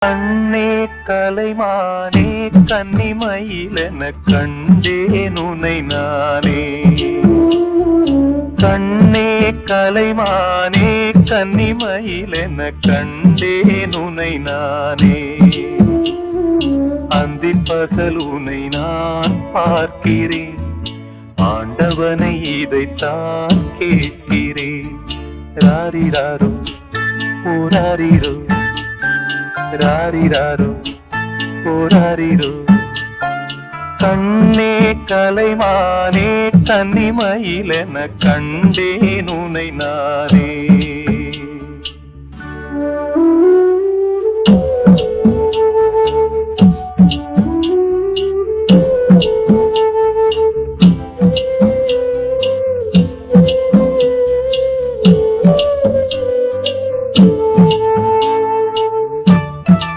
கண்ணே கலைமானே கன்னிமயிலென கண்டேன் உனை நானே. கண்ணே கலைமானே கன்னிமயிலென கண்டேன் உனை நானே. அந்திப் பகல் உனை நான் பார்க்கிறேன், ஆண்டவனை இதைத்தான் கேட்கிறேன். ராரிராரோ ஓராரிரோ ராரிராரோ ஓராரிரோ. கண்ணே கலைமானே கன்னிமயிலென கண்டேன் உனை நானே.